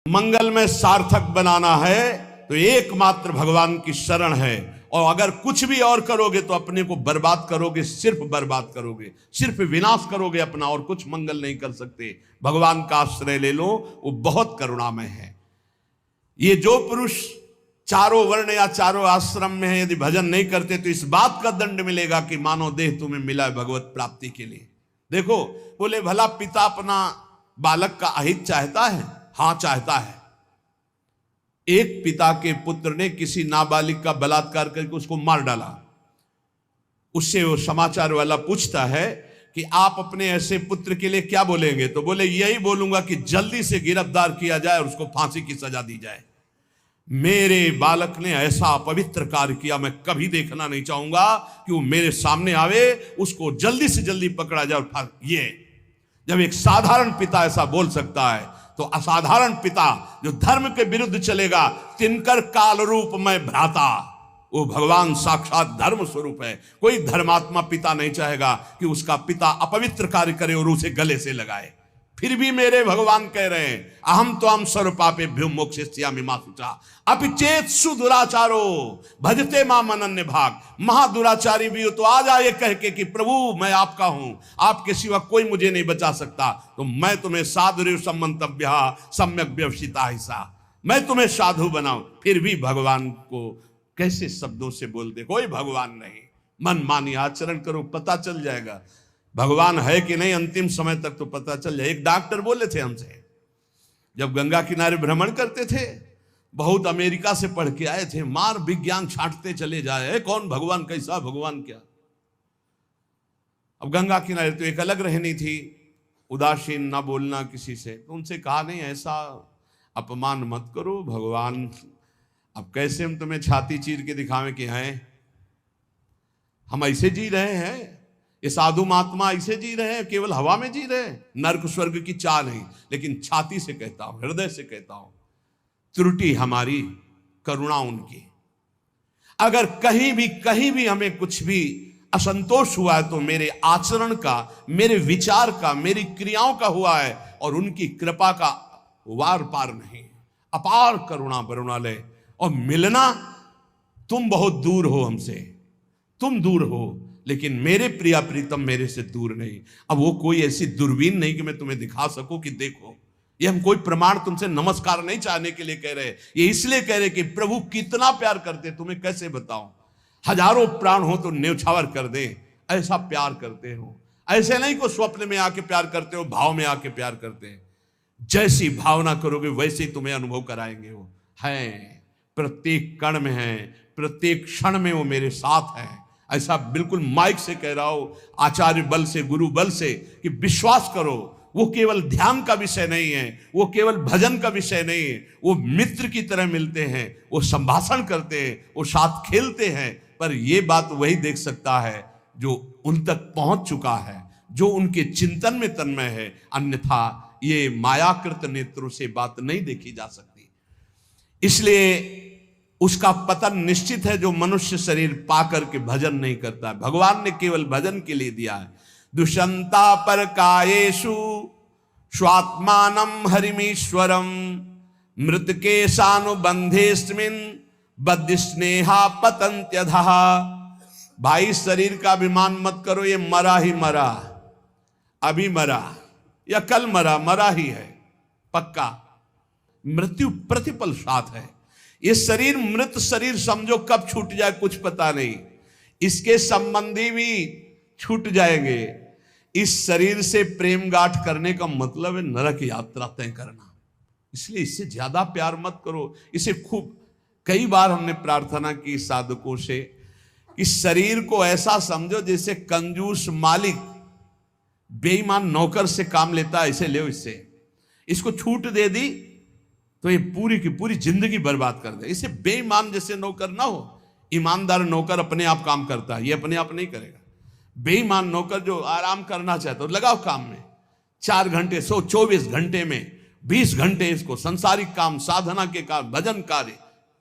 मंगल में सार्थक बनाना है तो एकमात्र भगवान की शरण है। और अगर कुछ भी और करोगे तो अपने को बर्बाद करोगे, सिर्फ बर्बाद करोगे, सिर्फ विनाश करोगे अपना, और कुछ मंगल नहीं कर सकते। भगवान का आश्रय ले लो, वो बहुत करुणामय है। ये जो पुरुष चारों वर्ण या चारों आश्रम में है, यदि भजन नहीं करते तो इस बात का दंड मिलेगा कि मानव देह तुम्हें मिला है भगवत प्राप्ति के लिए। देखो, बोले भला पिता अपना बालक का अहित चाहता है? हां, चाहता है। एक पिता के पुत्र ने किसी नाबालिग का बलात्कार करके उसको मार डाला। उससे वो समाचार वाला पूछता है कि आप अपने ऐसे पुत्र के लिए क्या बोलेंगे? तो बोले यही बोलूंगा कि जल्दी से गिरफ्तार किया जाए और उसको फांसी की सजा दी जाए। मेरे बालक ने ऐसा अपवित्र कार्य किया, मैं कभी देखना नहीं चाहूंगा कि वो मेरे सामने आवे, उसको जल्दी से जल्दी पकड़ा जाए। और ये जब एक साधारण पिता ऐसा बोल सकता है तो असाधारण पिता जो धर्म के विरुद्ध चलेगा, तिनकर काल रूप में भ्राता, वो भगवान साक्षात धर्म स्वरूप है। कोई धर्मात्मा पिता नहीं चाहेगा कि उसका पिता अपवित्र कार्य करे और उसे गले से लगाए। फिर भी मेरे भगवान कह रहे हैं, अहम तो हम सर्व पापेभ्यो मोक्षयिष्यामि मा शुचा अपि चेत सुदुराचारो भजते माम अनन्य भाग। महादुराचारी भी हो तो आ जाए कह के कि प्रभु मैं आपका हूं, आपके सिवा कोई मुझे नहीं बचा सकता, तो मैं तुम्हें साधु सम्मंतव्य सम्यक व्यवसिता हिस्सा, मैं तुम्हें साधु बनाऊं। फिर भी भगवान को कैसे शब्दों से बोलते, कोई भगवान नहीं, मन मानी आचरण करो, पता चल जाएगा भगवान है कि नहीं। अंतिम समय तक तो पता चल जाए। एक डॉक्टर बोले थे हमसे, जब गंगा किनारे भ्रमण करते थे, बहुत अमेरिका से पढ़ के आए थे, मार विज्ञान छांटते चले जाए, कौन भगवान, कैसा भगवान, क्या। अब गंगा किनारे तो एक अलग रहनी थी, उदासीन ना बोलना किसी से। तो उनसे कहा नहीं, ऐसा अपमान मत करो, भगवान अब कैसे हम तुम्हें छाती चीर के दिखावें कि हैं, हम ऐसे जी रहे हैं, ये साधु महात्मा ऐसे जी रहे हैं, केवल हवा में जी रहे हैं, नरक स्वर्ग की चाह नहीं। लेकिन छाती से कहता हूं, हृदय से कहता हूं, त्रुटि हमारी, करुणा उनकी। अगर कहीं भी हमें कुछ भी असंतोष हुआ है तो मेरे आचरण का, मेरे विचार का, मेरी क्रियाओं का हुआ है, और उनकी कृपा का वार पार नहीं। अपार करुणा करुणालय। और मिलना, तुम बहुत दूर हो हमसे, तुम दूर हो, लेकिन मेरे प्रिया प्रीतम मेरे से दूर नहीं। अब वो कोई ऐसी दूरबीन नहीं कि मैं तुम्हें दिखा सकूं कि देखो। ये हम कोई प्रमाण तुमसे नमस्कार नहीं चाहने के लिए कह रहे, ये इसलिए कह रहे कि प्रभु कितना प्यार करते, तुम्हें कैसे बताऊं। हजारों प्राण हो तो न्यौछावर कर दे, ऐसा प्यार करते हो। ऐसे नहीं को स्वप्न में आके प्यार करते हो, भाव में आके प्यार करते हैं। जैसी भावना करोगे वैसे ही तुम्हें अनुभव कराएंगे। वो है, प्रत्येक कण में है, प्रत्येक क्षण में वो मेरे साथ है। ऐसा बिल्कुल माइक से कह रहा हो, आचार्य बल से, गुरु बल से, कि विश्वास करो, वो केवल ध्यान का विषय नहीं है, वो केवल भजन का विषय नहीं है। वो मित्र की तरह मिलते हैं, वो संभाषण करते हैं, वो साथ खेलते हैं। पर ये बात वही देख सकता है जो उन तक पहुंच चुका है, जो उनके चिंतन में तन्मय है। अन्यथा ये मायाकृत नेत्रों से बात नहीं देखी जा सकती। इसलिए उसका पतन निश्चित है जो मनुष्य शरीर पाकर के भजन नहीं करता है। भगवान ने केवल भजन के लिए दिया है। दुष्यंता पर कायेषु स्वात्मानम हरिमीश्वरम मृतके सानुबंधेस्मिन् बद्ध स्नेहा पतंत्यधः। भाई, शरीर का अभिमान मत करो, ये मरा ही मरा, अभी मरा या कल मरा, मरा ही है पक्का। मृत्यु प्रतिपल साथ है। ये शरीर मृत शरीर समझो, कब छूट जाए कुछ पता नहीं। इसके संबंधी भी छूट जाएंगे। इस शरीर से प्रेम गांठ करने का मतलब है नरक यात्रा तय करना। इसलिए इससे ज्यादा प्यार मत करो। इसे खूब, कई बार हमने प्रार्थना की साधकों से, इस शरीर को ऐसा समझो जैसे कंजूस मालिक बेईमान नौकर से काम लेता है, ऐसे ले इससे। इसको छूट दे दी तो ये पूरी की पूरी जिंदगी बर्बाद कर दे। इसे बेईमान जैसे नौकर ना हो। ईमानदार नौकर अपने आप काम करता है, ये अपने आप नहीं करेगा। बेईमान नौकर जो आराम करना चाहता है, लगाओ काम में 4 घंटे, 24 घंटे में 20 घंटे इसको संसारिक काम, साधना के काम, भजन कार्य,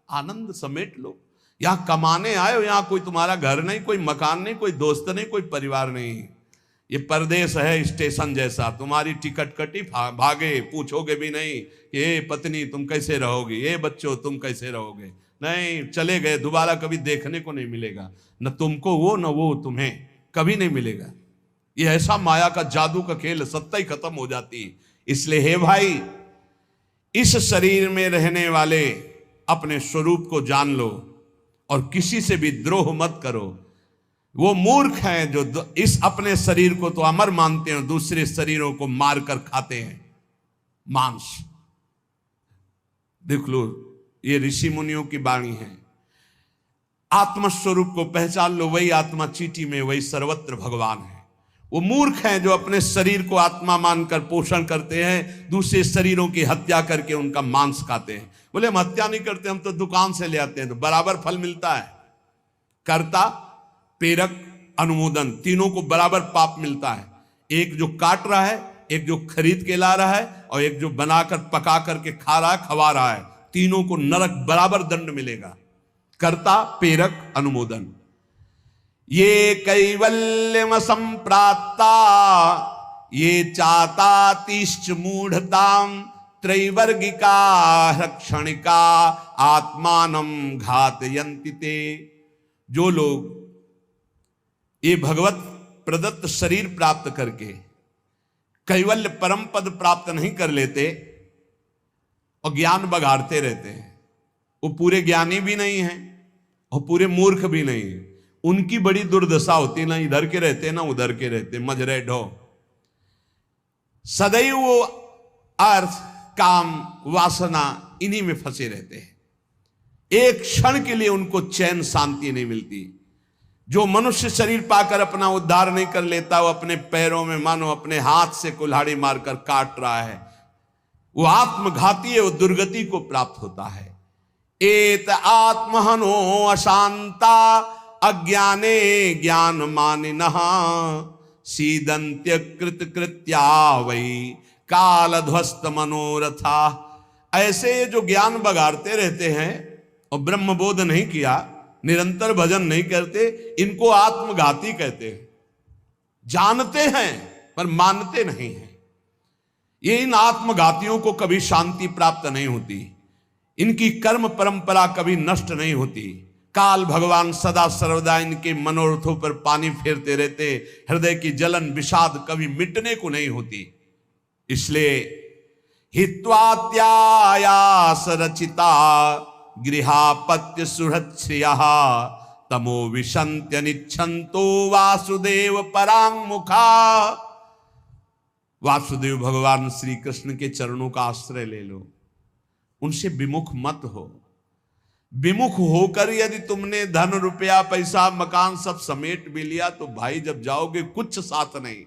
आनंद समेट लो। यहां कमाने आए हो, यहां कोई तुम्हारा घर नहीं, कोई मकान नहीं, कोई दोस्त नहीं, कोई परिवार नहीं। ये परदेश है स्टेशन जैसा, तुम्हारी टिकट कटी भागे, पूछोगे भी नहीं कि ये पत्नी तुम कैसे रहोगे, ये बच्चों तुम कैसे रहोगे, नहीं, चले गए, दोबारा कभी देखने को नहीं मिलेगा, न तुमको वो न वो तुम्हें, कभी नहीं मिलेगा। ये ऐसा माया का जादू का खेल, सत्ता ही खत्म हो जाती है। इसलिए हे भाई, इस शरीर में रहने वाले अपने स्वरूप को जान लो और किसी से भी द्रोह मत करो। वो मूर्ख हैं जो इस अपने शरीर को तो अमर मानते हैं, दूसरे शरीरों को मारकर खाते हैं मांस। देख लो, ये ऋषि मुनियों की वाणी है। आत्मस्वरूप को पहचान लो, वही आत्मा चीटी में, वही सर्वत्र भगवान है। वो मूर्ख हैं जो अपने शरीर को आत्मा मानकर पोषण करते हैं, दूसरे शरीरों की हत्या करके उनका मांस खाते हैं। बोले हम हत्या नहीं करते, हम तो दुकान से ले आते हैं, तो बराबर फल मिलता है। कर्ता, प्रेरक, अनुमोदन, तीनों को बराबर पाप मिलता है। एक जो काट रहा है, एक जो खरीद के ला रहा है, और एक जो बनाकर पका करके खा रहा है, खवा रहा है, तीनों को नरक बराबर दंड मिलेगा। कर्ता, प्रेरक, अनुमोदन। ये कैवल्यम संप्राप्ता ये चातातिश्च मूढ़ताम त्रैवर्गिका रक्षणिका आत्मानं घातयन्ति ते। जो लोग ये भगवत प्रदत्त शरीर प्राप्त करके कैवल्य परम पद प्राप्त नहीं कर लेते और ज्ञान बघाड़ते रहते हैं, वो पूरे ज्ञानी भी नहीं हैं और पूरे मूर्ख भी नहीं है। उनकी बड़ी दुर्दशा होती, ना इधर के रहते ना उधर के रहते, मजरे ढो। सदैव वो अर्थ, काम, वासना इन्हीं में फंसे रहते हैं। एक क्षण के लिए उनको चैन, शांति नहीं मिलती। जो मनुष्य शरीर पाकर अपना उद्धार नहीं कर लेता, वो अपने पैरों में मानो अपने हाथ से कुल्हाड़ी मारकर काट रहा है, वो आत्मघाती है, वो दुर्गति को प्राप्त होता है। एत आत्महनो अशांता अज्ञाने ज्ञान मानिनः सीदंत्य कृत कृत्या वही काल ध्वस्त मनोरथा। ऐसे जो ज्ञान बगाड़ते रहते हैं और ब्रह्मबोध नहीं किया, निरंतर भजन नहीं करते, इनको आत्मघाती कहते हैं। जानते हैं पर मानते नहीं हैं। ये इन आत्मघातियों को कभी शांति प्राप्त नहीं होती, इनकी कर्म परंपरा कभी नष्ट नहीं होती। काल भगवान सदा सर्वदा इनके मनोरथों पर पानी फेरते रहते, हृदय की जलन विषाद कभी मिटने को नहीं होती। इसलिए हित्वात्यायास रचिता गृहापत्य सुहृच्छ्रिया तमो विशंत्य निच्छन्तो वासुदेव परांगमुखा। वासुदेव भगवान श्री कृष्ण के चरणों का आश्रय ले लो, उनसे विमुख मत हो। विमुख होकर यदि तुमने धन, रुपया, पैसा, मकान सब समेट भी लिया तो भाई जब जाओगे कुछ साथ नहीं।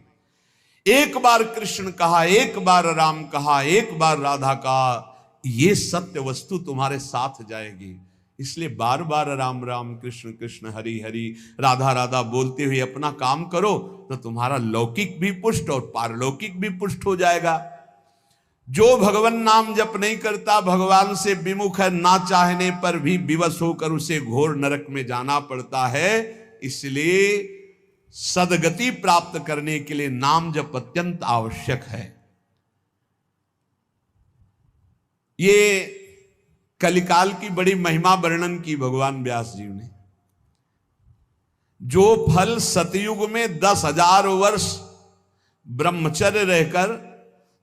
एक बार कृष्ण कहा, एक बार राम कहा, एक बार राधा कहा, ये सत्य वस्तु तुम्हारे साथ जाएगी। इसलिए बार बार राम राम, कृष्ण कृष्ण, हरि हरि, राधा राधा बोलते हुए अपना काम करो तो तुम्हारा लौकिक भी पुष्ट और पारलौकिक भी पुष्ट हो जाएगा। जो भगवान नाम जप नहीं करता, भगवान से विमुख है, ना चाहने पर भी विवश होकर उसे घोर नरक में जाना पड़ता है। इसलिए सदगति प्राप्त करने के लिए नाम जप अत्यंत आवश्यक है। ये कलिकाल की बड़ी महिमा वर्णन की भगवान व्यास जी ने। जो फल सतयुग में 10,000 वर्ष ब्रह्मचर्य रहकर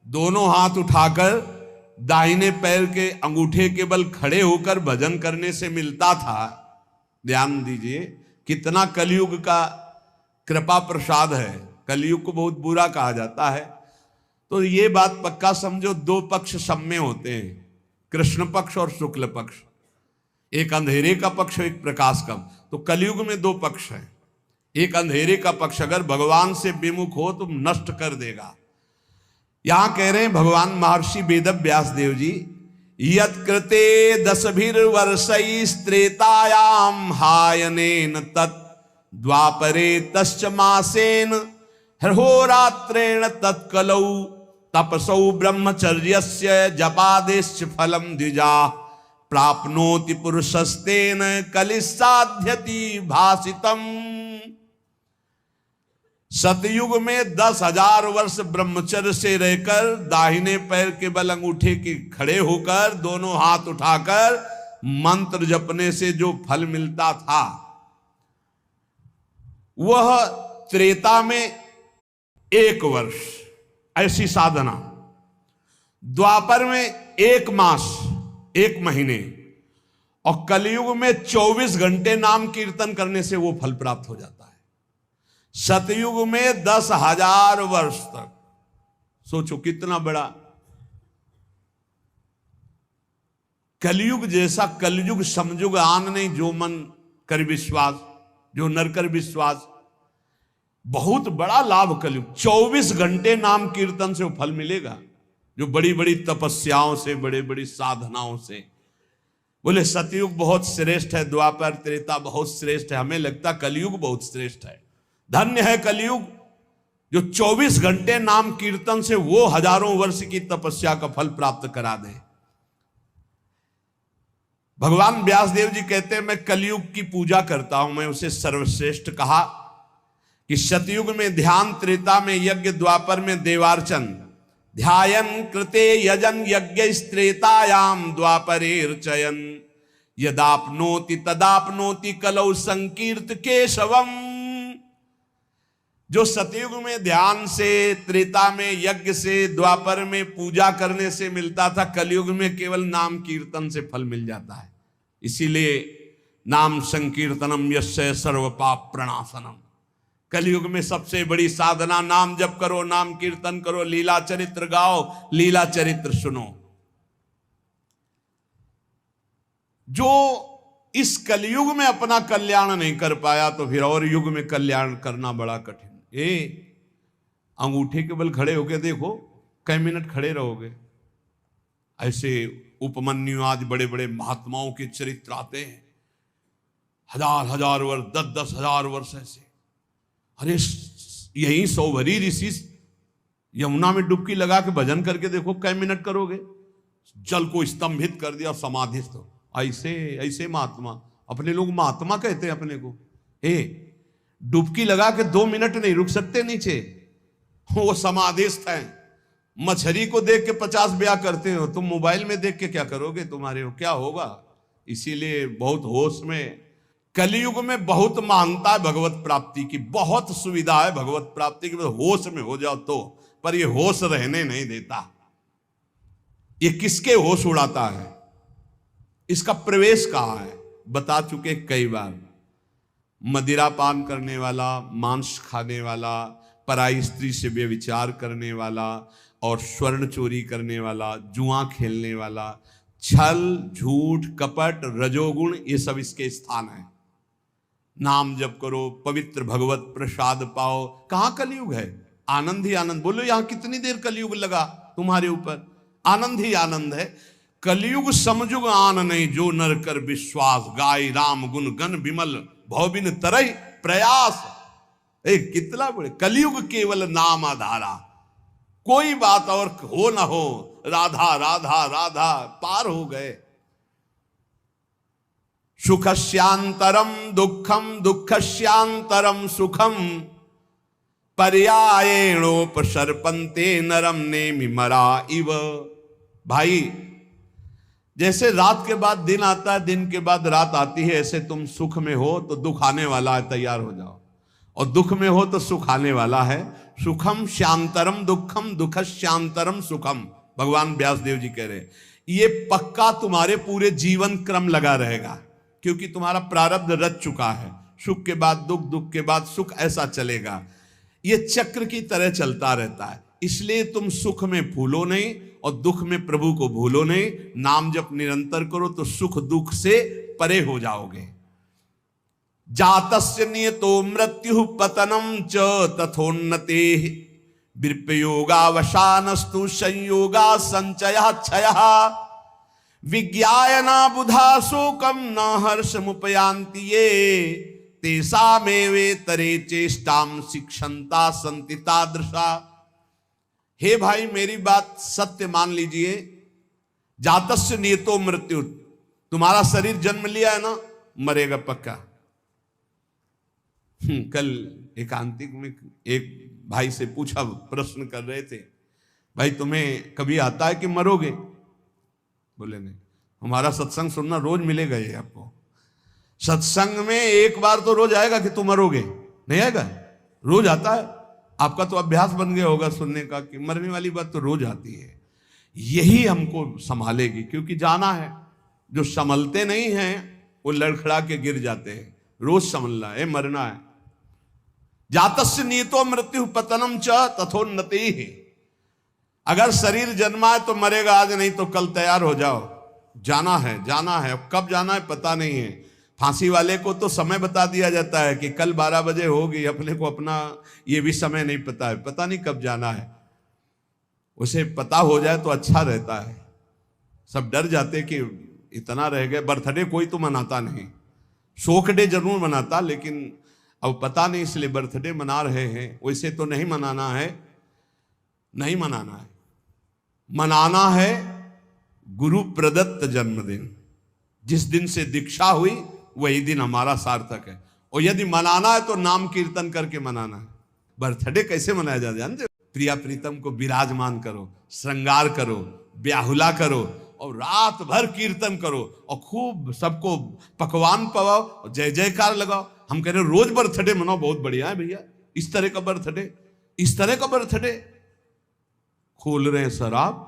दोनों हाथ उठाकर दाहिने पैर के अंगूठे के बल खड़े होकर भजन करने से मिलता था, ध्यान दीजिए कितना कलयुग का कृपा प्रसाद है। कलयुग को बहुत बुरा कहा जाता है, तो ये बात पक्का समझो, दो पक्ष सब में होते हैं, कृष्ण पक्ष और शुक्ल पक्ष, एक अंधेरे का पक्ष, एक प्रकाश का। तो कलयुग में दो पक्ष हैं। एक अंधेरे का पक्ष अगर भगवान से विमुख हो तो नष्ट कर देगा। यहां कह रहे हैं भगवान महर्षि वेद व्यास देव जी, यत्कृते 10 वर्षैस्त्रेतायाम हायनेन तत् द्वापरे तश्च मासेन हरहोरात्रेण तत्कलौ तपसौ ब्रह्मचर्यस्य जपादेश्च फलम द्विजा प्राप्नोति पुरुषस्तेन कलिसाध्यति भासितम। सतयुग में 10,000 वर्ष ब्रह्मचर्य से रहकर दाहिने पैर के बल अंगूठे के खड़े होकर दोनों हाथ उठाकर मंत्र जपने से जो फल मिलता था, वह त्रेता में 1 वर्ष ऐसी साधना, द्वापर में 1 मास 1 महीने, और कलयुग में 24 घंटे नाम कीर्तन करने से वो फल प्राप्त हो जाता है। सतयुग में 10,000 वर्ष तक, सोचो कितना बड़ा। कलयुग जैसा कलयुग समयुग आन नहीं, जो मन कर विश्वास, जो नर कर विश्वास। बहुत बड़ा लाभ कलयुग। 24 घंटे नाम कीर्तन से वो फल मिलेगा, जो बड़ी बड़ी तपस्याओं से, बड़े बड़ी साधनाओं से। बोले सतयुग बहुत श्रेष्ठ है, द्वापर त्रेता बहुत श्रेष्ठ है। हमें लगता कलयुग बहुत श्रेष्ठ है। धन्य है कलयुग जो 24 घंटे नाम कीर्तन से वो हजारों वर्ष की तपस्या का फल प्राप्त करा दे। भगवान व्यासदेव जी कहते हैं, मैं कलयुग की पूजा करता हूं, मैं उसे सर्वश्रेष्ठ कहा कि सतयुग में ध्यान, त्रेता में यज्ञ, द्वापर में देवार्चन, ध्यायन कृते यजन यज्ञ त्रेतायाम द्वापरेर्चयन, यदाप्नोति तदाप्नोति कलौ संकीर्त केशवम। जो सतयुग में ध्यान से, त्रेता में यज्ञ से, द्वापर में पूजा करने से मिलता था, कलयुग में केवल नाम कीर्तन से फल मिल जाता है। इसीलिए नाम संकीर्तनम यस्य सर्व पाप प्रणाशनम। कलयुग में सबसे बड़ी साधना नाम जप करो, नाम कीर्तन करो, लीला चरित्र गाओ, लीला चरित्र सुनो। जो इस कलयुग में अपना कल्याण नहीं कर पाया तो फिर और युग में कल्याण करना बड़ा कठिन। अंगूठे के बल खड़े होके देखो, कई मिनट खड़े रहोगे। ऐसे उपमन्यु आज बड़े बड़े महात्माओं के चरित्र आते हैं, 1000 वर्ष, 10,000 वर्ष ऐसे। अरे यही सौभरी ऋषि यमुना में डुबकी लगा के भजन करके देखो, कई मिनट करोगे। जल को स्तंभित कर दिया, समाधिस्थ हो। ऐसे ऐसे महात्मा, अपने लोग महात्मा कहते हैं अपने को। डुबकी लगा के 2 मिनट नहीं रुक सकते नीचे, वो समाधिस्थ हैं। मछली को देख के 50 ब्याह करते हो, तुम मोबाइल में देख के क्या करोगे? तुम्हारे हो क्या होगा? इसीलिए बहुत होश में। कलयुग में बहुत महानता है भगवत प्राप्ति की, बहुत सुविधा है भगवत प्राप्ति की। होश में हो जाओ तो, पर ये होश रहने नहीं देता। ये किसके होश उड़ाता है? इसका प्रवेश कहां है? बता चुके कई बार। मदिरा पान करने वाला, मांस खाने वाला, पराई स्त्री से व्यभिचार करने वाला, और स्वर्ण चोरी करने वाला, जुआ खेलने वाला, छल, झूठ, कपट, रजोगुण, ये सब इसके स्थान है। नाम जप करो, पवित्र भगवत प्रसाद पाओ। कहां कलयुग है? आनंद ही आनंद। बोलो यहां कितनी देर कलयुग लगा तुम्हारे ऊपर? आनंद ही आनंद है। कलयुग समजुग आन नहीं, जो नर कर विश्वास, गाय राम गुण गण विमल, भौबिन तरह प्रयास। कितना बड़े कलयुग केवल नाम आधारा, कोई बात और हो ना हो, राधा राधा राधा, पार हो गए। सुखस्यांतरम दुखम, दुखस्यांतरम सुखम, पर्यायेणोपसर्पन्ते नरम नेमि मरा इव। भाई, जैसे रात के बाद दिन आता है, दिन के बाद रात आती है, ऐसे तुम सुख में हो तो दुख आने वाला है, तैयार हो जाओ। और दुख में हो तो सुख आने वाला है। सुखम शांतरम दुखम, दुख शांतरम सुखम, भगवान व्यासदेव जी कह रहे हैं। ये पक्का तुम्हारे पूरे जीवन क्रम लगा रहेगा, क्योंकि तुम्हारा प्रारब्ध रच चुका है। सुख के बाद दुख, दुख के बाद सुख, ऐसा चलेगा। ये चक्र की तरह चलता रहता है। इसलिए तुम सुख में भूलो नहीं और दुख में प्रभु को भूलो नहीं। नाम जप निरंतर करो तो सुख दुख से परे हो जाओगे। जातस्य नियतो मृत्यु पतनम च तथोन्नते, विप्रयोगावसानस्तु संयोगा संचयः क्षयः, विज्ञायना बुधा शोकम न हर्षमुपयान्ति ये, तेषामेवेतरे चेष्टाम शिक्षन्ता सन्ति तादृशा। हे भाई, मेरी बात सत्य मान लीजिए। जातस्य नियतो मृत्यु, तुम्हारा शरीर जन्म लिया है ना, मरेगा पक्का। कल एकांतिक में एक भाई से पूछा, प्रश्न कर रहे थे, भाई तुम्हें कभी आता है कि मरोगे? बोले नहीं, हमारा सत्संग सुनना रोज मिलेगा ये आपको। सत्संग में एक बार तो रोज आएगा कि तुम मरोगे, नहीं आएगा? रोज आता है। आपका तो अभ्यास बन गया होगा सुनने का कि मरने वाली बात तो रोज आती है। यही हमको संभालेगी, क्योंकि जाना है। जो संभलते नहीं हैं वो लड़खड़ा के गिर जाते हैं। रोज संभलना है, मरना है। जातस्य नियतो मृत्यु पतनम च तथोन्नति ही। अगर शरीर जन्मा है तो मरेगा आज, नहीं तो कल तैयार हो जाओ। जाना है, जाना है। कब जाना है पता नहीं है। फांसी वाले को तो समय बता दिया जाता है कि कल 12 बजे होगी, अपने को अपना ये भी समय नहीं पता है, पता नहीं कब जाना है। उसे पता हो जाए तो अच्छा रहता है। सब डर जाते कि इतना रह गए। बर्थडे कोई तो मनाता नहीं, शोक डे जरूर मनाता, लेकिन अब पता नहीं इसलिए बर्थडे मना रहे हैं। वैसे तो नहीं मनाना है, नहीं मनाना है। मनाना है गुरु प्रदत्त जन्मदिन। जिस दिन से दीक्षा हुई वही दिन हमारा सार्थक है। और यदि मनाना है तो नाम कीर्तन करके मनाना है। बर्थडे कैसे मनाया जाता है जानते हो? प्रिया प्रीतम को विराजमान करो, श्रृंगार करो, ब्याहुला करो और रात भर कीर्तन करो और खूब सबको पकवान पवाओ और जय जयकार लगाओ। हम कह रहे रोज बर्थडे मनाओ, बहुत बढ़िया है भैया। इस तरह का बर्थडे, इस तरह का बर्थडे। खोल रहे हैं शराब,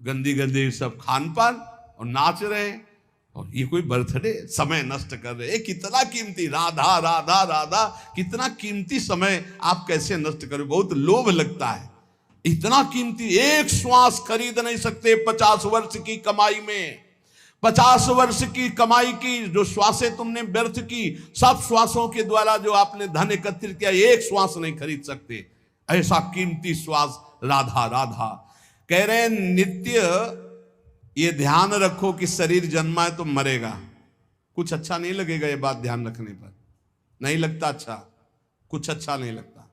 गंदी गंदी सब खान पान और नाच रहे हैं, और ये कोई बर्थडे? समय नष्ट कर रहे हैं। कितना कीमती, राधा राधा राधा, कितना कीमती समय आप कैसे नष्ट करो? बहुत लोभ लगता है। इतना कीमती, एक श्वास खरीद नहीं सकते 50 वर्ष की कमाई में। 50 वर्ष की कमाई की जो श्वासें तुमने व्यर्थ की, सब श्वासों के द्वारा जो आपने धन एकत्रित किया, एक श्वास नहीं खरीद सकते। ऐसा कीमती श्वास राधा राधा। कह रहे हैं नित्य ये ध्यान रखो कि शरीर जन्मा है तो मरेगा। कुछ अच्छा नहीं लगेगा ये बात ध्यान रखने पर, नहीं लगता अच्छा, कुछ अच्छा नहीं लगता।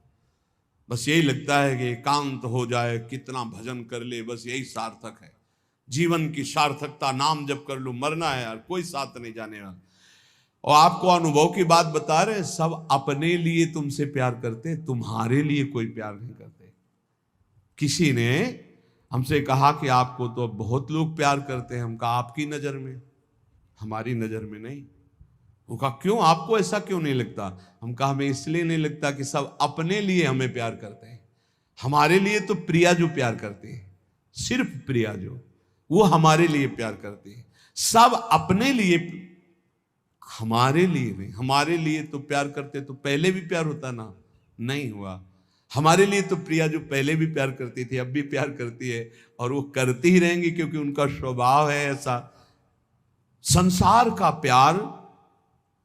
बस यही लगता है कि एकांत हो जाए, कितना भजन कर ले, बस यही सार्थक है। जीवन की सार्थकता नाम जप कर लो। मरना है यार, कोई साथ नहीं जाने वाला। और आपको अनुभव की बात बता रहे, सब अपने लिए तुमसे प्यार करते, तुम्हारे लिए कोई प्यार नहीं करते। किसी ने हमसे कहा कि आपको तो बहुत लोग प्यार करते हैं। हम कहा आपकी नजर में, हमारी नजर में नहीं। वो कहा क्यों, आपको ऐसा क्यों नहीं लगता? हम कहा हमें इसलिए नहीं लगता कि सब अपने लिए हमें प्यार करते हैं। हमारे लिए तो प्रिया जो प्यार करते हैं, सिर्फ प्रिया जो, वो हमारे लिए प्यार करते हैं। सब अपने लिए, हमारे लिए नहीं। हमारे लिए तो प्यार करते तो पहले भी प्यार होता ना, नहीं हुआ। हमारे लिए तो प्रिया जो पहले भी प्यार करती थी, अब भी प्यार करती है, और वो करती ही रहेंगी क्योंकि उनका स्वभाव है ऐसा। संसार का प्यार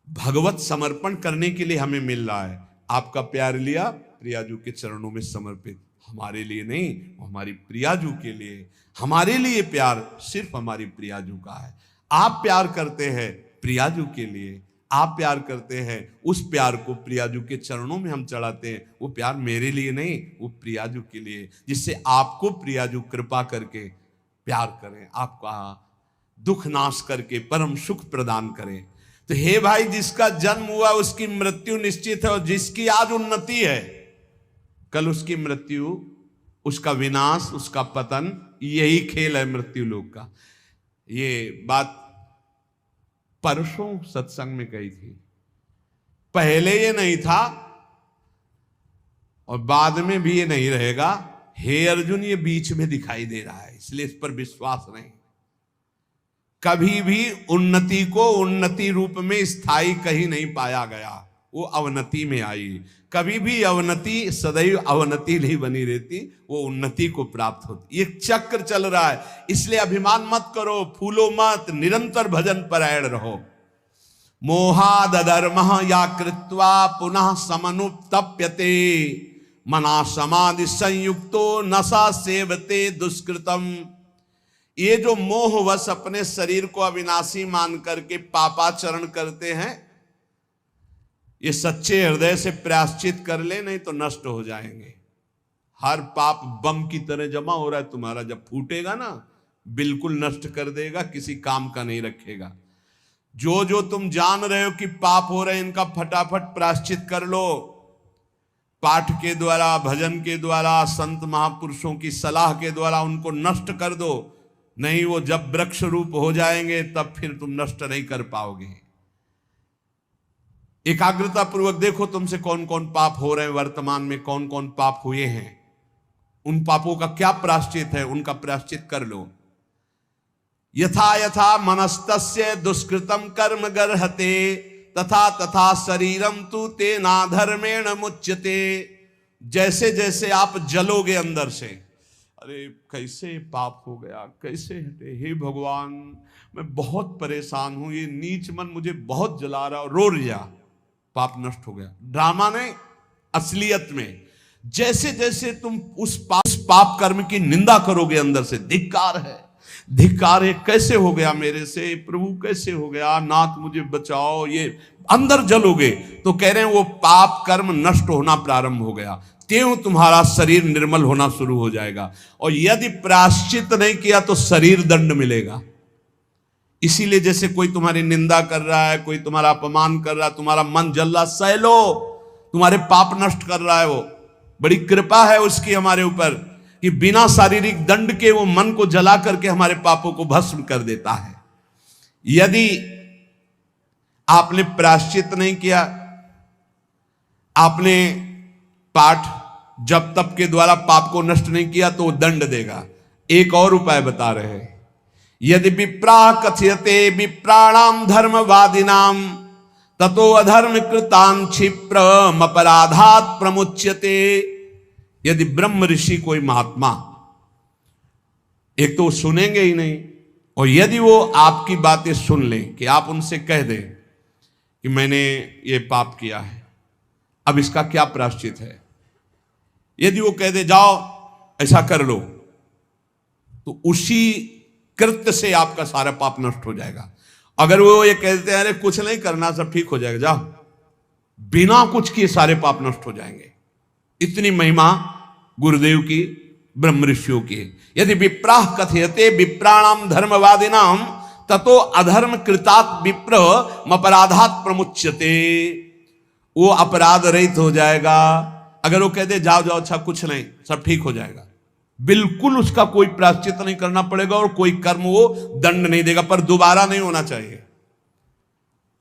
भगवत समर्पण करने के लिए हमें मिल रहा है। आपका प्यार लिया प्रियाजू के चरणों में समर्पित, हमारे लिए नहीं, हमारी प्रियाजू के लिए। हमारे लिए प्यार सिर्फ हमारी प्रियाजू का है। आप प्यार करते हैं प्रियाजू के लिए, आप प्यार करते हैं, उस प्यार को प्रियाजू के चरणों में हम चढ़ाते हैं। वो प्यार मेरे लिए नहीं, वो प्रियाजू के लिए, जिससे आपको प्रियाजू कृपा करके प्यार करें, आपका दुख नाश करके परम सुख प्रदान करें। तो हे भाई, जिसका जन्म हुआ उसकी मृत्यु निश्चित है, और जिसकी आज उन्नति है कल उसकी मृत्यु, उसका विनाश, उसका पतन। यही खेल है मृत्यु लोक का। ये बात परसों सत्संग में कही थी। पहले ये नहीं था और बाद में भी ये नहीं रहेगा। हे अर्जुन, ये बीच में दिखाई दे रहा है, इसलिए इस पर विश्वास नहीं। कभी भी उन्नति को उन्नति रूप में स्थायी कहीं नहीं पाया गया, वो अवनति में आई। कभी भी अवनति सदैव अवनति नहीं बनी रहती, वो उन्नति को प्राप्त होती। एक चक्र चल रहा है, इसलिए अभिमान मत करो, फूलो मत, निरंतर भजन परायण रहो। मोहादधर्म या कृत्वा पुनः समनुतप्यते, मना समाधि संयुक्तो नशा सेवते दुष्कृतम। ये जो मोहवश अपने शरीर को अविनाशी मान करके पापाचरण करते हैं, ये सच्चे हृदय से प्रायश्चित कर ले, नहीं तो नष्ट हो जाएंगे। हर पाप बम की तरह जमा हो रहा है तुम्हारा, जब फूटेगा ना बिल्कुल नष्ट कर देगा, किसी काम का नहीं रखेगा। जो जो तुम जान रहे हो कि पाप हो रहे हैं, इनका फटाफट प्रायश्चित कर लो। पाठ के द्वारा, भजन के द्वारा, संत महापुरुषों की सलाह के द्वारा उनको नष्ट कर दो। नहीं, वो जब वृक्ष रूप हो जाएंगे तब फिर तुम नष्ट नहीं कर पाओगे। एकाग्रता पूर्वक देखो तुमसे कौन कौन पाप हो रहे हैं, वर्तमान में कौन कौन पाप हुए हैं, उन पापों का क्या प्रायश्चित है, उनका प्रायश्चित कर लो। यथा यथा मनस्तस्य दुष्कृतम कर्म गर्हते तथा तथा शरीरम तु तेना धर्मेण मुच्यते। जैसे जैसे आप जलोगे अंदर से, अरे कैसे पाप हो गया, कैसे हटे, हे भगवान मैं बहुत परेशान हूं, ये नीच मन मुझे बहुत जला रहा, रो लिया, पाप नष्ट हो गया। ड्रामा ने, असलियत में जैसे जैसे तुम उस पाप कर्म की निंदा करोगे, अंदर से धिक्कार है, धिक्कार है, कैसे हो गया मेरे से, प्रभु कैसे हो गया, नाथ मुझे बचाओ, ये अंदर जलोगे तो कह रहे हैं वो पाप कर्म नष्ट होना प्रारंभ हो गया। त्यों तुम्हारा शरीर निर्मल होना शुरू हो जाएगा। और यदि प्रायश्चित नहीं किया तो शरीर दंड मिलेगा। इसीलिए जैसे कोई तुम्हारी निंदा कर रहा है, कोई तुम्हारा अपमान कर रहा है, तुम्हारा मन जल रहा, सह लो, तुम्हारे पाप नष्ट कर रहा है वो। बड़ी कृपा है उसकी हमारे ऊपर कि बिना शारीरिक दंड के वो मन को जला करके हमारे पापों को भस्म कर देता है। यदि आपने प्रायश्चित नहीं किया, आपने पाठ जप तप के द्वारा पाप को नष्ट नहीं किया तो वो दंड देगा। एक और उपाय बता रहे हैं, यदि विप्रा कथयते विप्राणाम धर्मवादिनाम ततो अधर्म कृतान क्षिप्रम अपराधात प्रमुच्यते। यदि ब्रह्म ऋषि कोई महात्मा, एक तो सुनेंगे ही नहीं, और यदि वो आपकी बातें सुन लें कि आप उनसे कह दें कि मैंने ये पाप किया है, अब इसका क्या प्रायश्चित है, यदि वो कह दे जाओ ऐसा कर लो, तो उसी कृत्य से आपका सारा पाप नष्ट हो जाएगा। अगर वो ये कहते हैं अरे कुछ नहीं करना, सब ठीक हो जाएगा, जाओ, बिना कुछ किए सारे पाप नष्ट हो जाएंगे। इतनी महिमा गुरुदेव की, ब्रह्म ऋषियों की। यदि विप्राह कथयते विप्राणाम धर्मवादिनाम ततो अधर्म कृतात विप्र अपराधात प्रमुच्यते। वो अपराध रहित हो जाएगा। अगर वो कहते जाओ जाओ अच्छा कुछ नहीं, सब ठीक हो जाएगा, बिल्कुल उसका कोई प्रायश्चित नहीं करना पड़ेगा और कोई कर्म वो दंड नहीं देगा, पर दोबारा नहीं होना चाहिए।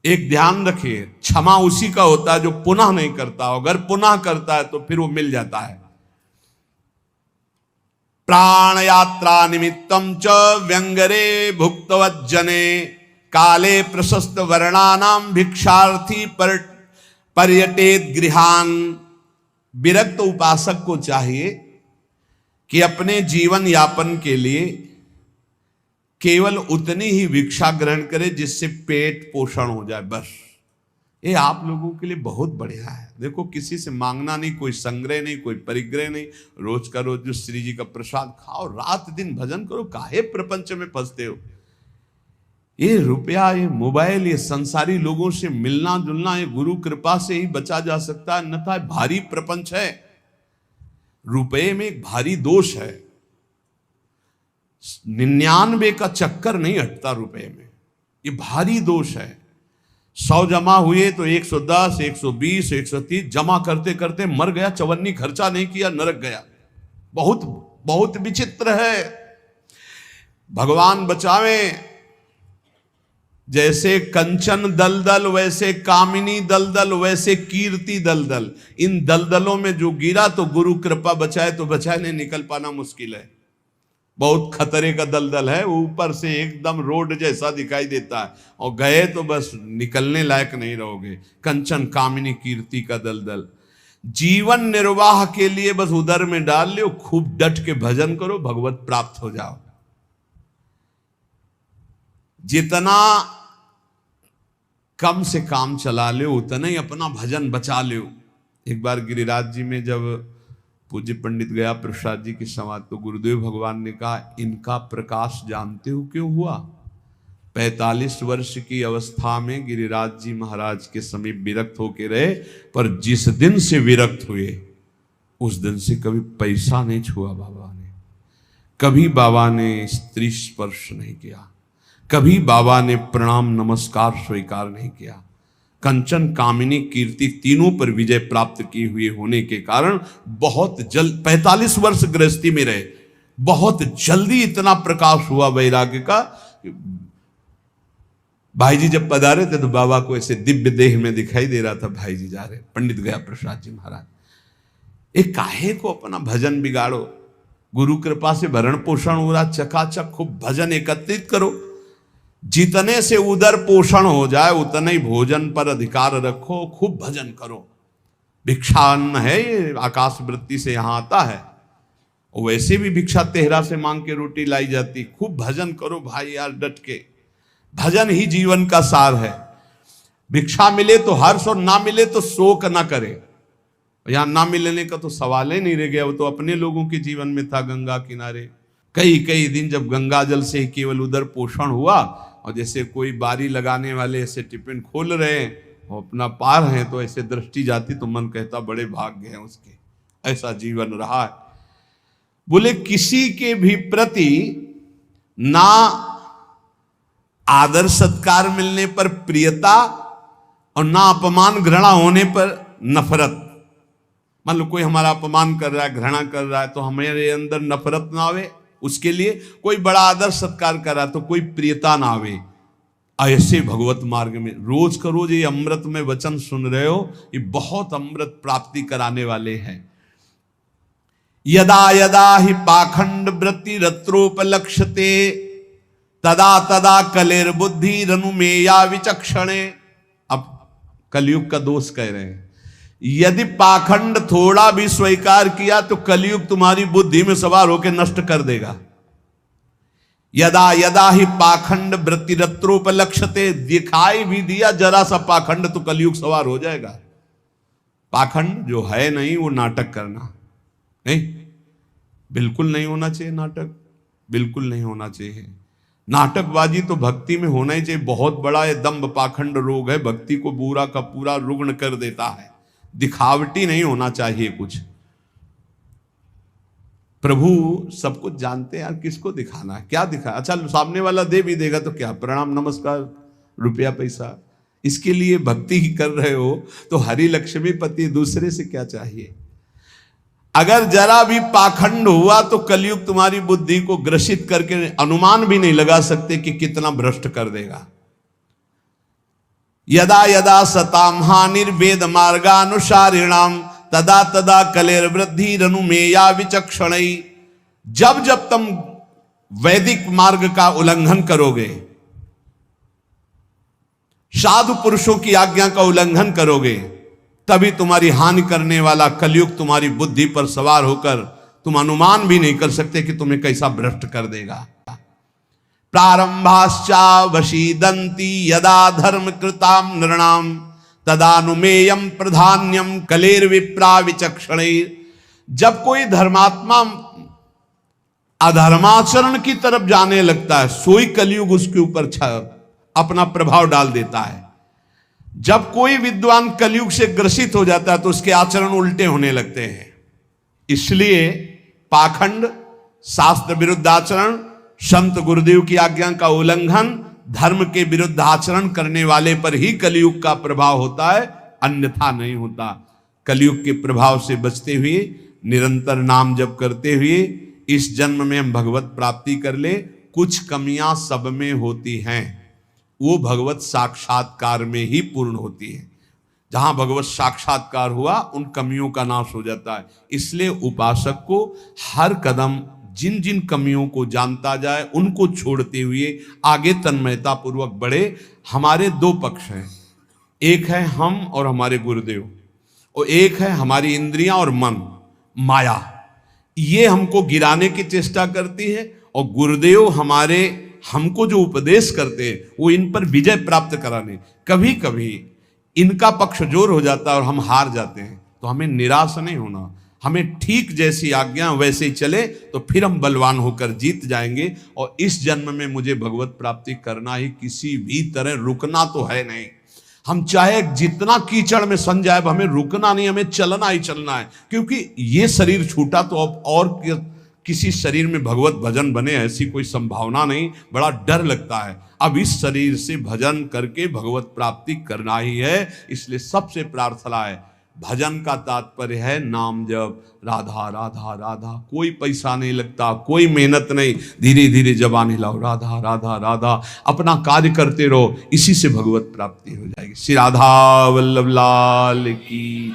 एक ध्यान रखिए, क्षमा उसी का होता है जो पुनः नहीं करता। अगर पुनः करता है तो फिर वो मिल जाता है। प्राण यात्रा निमित्तम च व्यंगरे भुक्तवज्जने काले प्रशस्त वर्णानाम भिक्षार्थी पर्यटेत गृहान। विरक्त उपासक को चाहिए कि अपने जीवन यापन के लिए केवल उतनी ही भिक्षा ग्रहण करे जिससे पेट पोषण हो जाए, बस। ये आप लोगों के लिए बहुत बढ़िया है। देखो, किसी से मांगना नहीं, कोई संग्रह नहीं, कोई परिग्रह नहीं, रोज का रोज जो श्री जी का प्रसाद खाओ, रात दिन भजन करो, काहे प्रपंच में फंसते हो। ये रुपया, ये मोबाइल, ये संसारी लोगों से मिलना जुलना, ये गुरु कृपा से ही बचा जा सकता है, अन्यथा भारी प्रपंच है। रुपये में एक भारी दोष है, 99 का चक्कर नहीं हटता रुपये में, ये भारी दोष है। 100 जमा हुए तो 110, 120, 130 जमा करते करते मर गया, चवन्नी खर्चा नहीं किया, नरक गया। बहुत बहुत विचित्र है। भगवान बचावे। जैसे कंचन दलदल वैसे कामिनी दलदल वैसे कीर्ति दलदल। इन दलदलों में जो गिरा तो गुरु कृपा बचाए तो बचाए, नहीं निकल पाना मुश्किल है। बहुत खतरे का दलदल है, ऊपर से एकदम रोड जैसा दिखाई देता है और गए तो बस निकलने लायक नहीं रहोगे। कंचन कामिनी कीर्ति का दलदल। जीवन निर्वाह के लिए बस उदर में डाल लो, खूब डट के भजन करो, भगवत प्राप्त हो जाओ। जितना कम से काम चला लो उतना ही अपना भजन बचा लो। एक बार गिरिराज जी में जब पूज्य पंडित गया प्रसाद जी की समाधि, तो गुरुदेव भगवान ने कहा, इनका प्रकाश जानते हो क्यों हुआ? 45 वर्ष की अवस्था में गिरिराज जी महाराज के समीप विरक्त होके रहे, पर जिस दिन से विरक्त हुए उस दिन से कभी पैसा नहीं छुआ बाबा ने, कभी बाबा ने स्त्री स्पर्श नहीं किया, कभी बाबा ने प्रणाम नमस्कार स्वीकार नहीं किया, कंचन, कामिनी, कीर्ति तीनों पर विजय प्राप्त की हुई होने के कारण बहुत जल्द 45 वर्ष गृहस्थी में रहे, बहुत जल्दी इतना प्रकाश हुआ वैराग्य का। भाई जी जब पधारे थे तो बाबा को ऐसे दिव्य देह में दिखाई दे रहा था, भाई जी जा रहे, पंडित गया प्रसाद जी महाराज, एक काहे को अपना भजन बिगाड़ो, गुरु कृपा से भरण पोषण हो रहा, चकाचक खूब भजन एकत्रित करो, जितने से उदर पोषण हो जाए उतने ही भोजन पर अधिकार रखो, खूब भजन करो। भिक्षान्न है ये, आकाश वृत्ति से यहां आता है, वैसे भी भिक्षा तेहरा से मांग के रोटी लाई जाती। खूब भजन करो भाई यार, डट के। भजन ही जीवन का सार है। भिक्षा मिले तो हर्ष और ना मिले तो शोक ना करे। यहां ना मिलने का तो सवाल ही नहीं रह गया, वो तो अपने लोगों के जीवन में था। गंगा किनारे कई कई दिन जब गंगा जल से ही केवल उधर पोषण हुआ, और जैसे कोई बारी लगाने वाले ऐसे टिफिन खोल रहे हैं और अपना पार हैं, तो ऐसे दृष्टि जाती तो मन कहता बड़े भाग्य हैं उसके, ऐसा जीवन रहा है। बोले किसी के भी प्रति ना आदर सत्कार मिलने पर प्रियता और ना अपमान घृणा होने पर नफरत। मान लो कोई हमारा अपमान कर रहा है, घृणा कर रहा है, तो हमारे अंदर नफरत ना आवे उसके लिए। कोई बड़ा आदर सत्कार कर रहा है तो कोई प्रियता ना आवे। ऐसे भगवत मार्ग में रोज का रोज ये अमृत में वचन सुन रहे हो, ये बहुत अमृत प्राप्ति कराने वाले हैं। यदा यदा ही पाखंड वृत्ति रत्रोपलक्ष्यते तदा तदा कलेर्बुद्धि रनुमेया विचक्षणे। अब कलयुग का दोष कह रहे हैं, यदि पाखंड थोड़ा भी स्वीकार किया तो कलयुग तुम्हारी बुद्धि में सवार होकर नष्ट कर देगा। यदा यदा ही पाखंड वृत्ति रत्रोपलक्ष्यते, दिखाई भी दिया जरा सा पाखंड तो कलयुग सवार हो जाएगा। पाखंड जो है नहीं वो नाटक करना नहीं, बिल्कुल नहीं होना चाहिए। नाटक बिल्कुल नहीं होना चाहिए। नाटकबाजी तो भक्ति में होना ही चाहिए। बहुत बड़ा ये दंभ पाखंड रोग है, भक्ति को पूरा का पूरा रुग्ण कर देता है। दिखावटी नहीं होना चाहिए कुछ। प्रभु सब कुछ जानते हैं यार, किसको दिखाना है, क्या दिखा। अच्छा सामने वाला दे भी देगा तो क्या, प्रणाम नमस्कार रुपया पैसा, इसके लिए भक्ति ही कर रहे हो तो हरि लक्ष्मी पति, दूसरे से क्या चाहिए। अगर जरा भी पाखंड हुआ तो कलयुग तुम्हारी बुद्धि को ग्रसित करके अनुमान भी नहीं लगा सकते कि कितना भ्रष्ट कर देगा। यदा यदा सताम हानिर्वेद मार्गानुसारिणाम तदा तदा कलेर्वृद्धि रनुमेया विचक्षणै। जब जब तुम वैदिक मार्ग का उल्लंघन करोगे, साधु पुरुषों की आज्ञा का उल्लंघन करोगे, तभी तुम्हारी हानि करने वाला कलयुग तुम्हारी बुद्धि पर सवार होकर तुम अनुमान भी नहीं कर सकते कि तुम्हें कैसा भ्रष्ट कर देगा। प्रारंभाश्चा वशीदंती यदा धर्म कृताम नृणाम तदानुमेयम प्रधान्यम कलेर विप्रा विचक्षणैर। जब कोई धर्मात्मा अधर्माचरण की तरफ जाने लगता है, सोई कलयुग उसके ऊपर अपना प्रभाव डाल देता है। जब कोई विद्वान कलयुग से ग्रसित हो जाता है तो उसके आचरण उल्टे होने लगते हैं। इसलिए पाखंड, शास्त्र विरुद्ध आचरण, संत गुरुदेव की आज्ञा का उल्लंघन, धर्म के विरुद्ध आचरण करने वाले पर ही कलयुग का प्रभाव होता है, अन्यथा नहीं होता। कलयुग के प्रभाव से बचते हुए निरंतर नाम जप करते हुए इस जन्म में हम भगवत प्राप्ति कर ले। कुछ कमियां सब में होती हैं, वो भगवत साक्षात्कार में ही पूर्ण होती है। जहां भगवत साक्षात्कार हुआ उन कमियों का नाश हो जाता है। इसलिए उपासक को हर कदम जिन जिन कमियों को जानता जाए उनको छोड़ते हुए आगे तन्मयता पूर्वक बढ़े। हमारे दो पक्ष हैं, एक है हम और हमारे गुरुदेव, और एक है हमारी इंद्रियां और मन, माया। ये हमको गिराने की चेष्टा करती है, और गुरुदेव हमारे हमको जो उपदेश करते हैं वो इन पर विजय प्राप्त कराने। कभी कभी इनका पक्ष जोर हो जाता है और हम हार जाते हैं, तो हमें निराश नहीं होना। हमें ठीक जैसी आज्ञा वैसे ही चले तो फिर हम बलवान होकर जीत जाएंगे। और इस जन्म में मुझे भगवत प्राप्ति करना ही, किसी भी तरह रुकना तो है नहीं। हम चाहे जितना कीचड़ में सन जाए, हमें रुकना नहीं, हमें चलना ही चलना है। क्योंकि ये शरीर छूटा तो अब और किसी शरीर में भगवत भजन बने ऐसी कोई संभावना नहीं। बड़ा डर लगता है। अब इस शरीर से भजन करके भगवत प्राप्ति करना ही है। इसलिए सबसे प्रार्थना है, भजन का तात्पर्य है नाम जप, राधा राधा राधा। कोई पैसा नहीं लगता, कोई मेहनत नहीं, धीरे धीरे जबान हिलाओ, राधा राधा राधा, अपना कार्य करते रहो, इसी से भगवत प्राप्ति हो जाएगी। श्री राधा वल्लभ लाल की।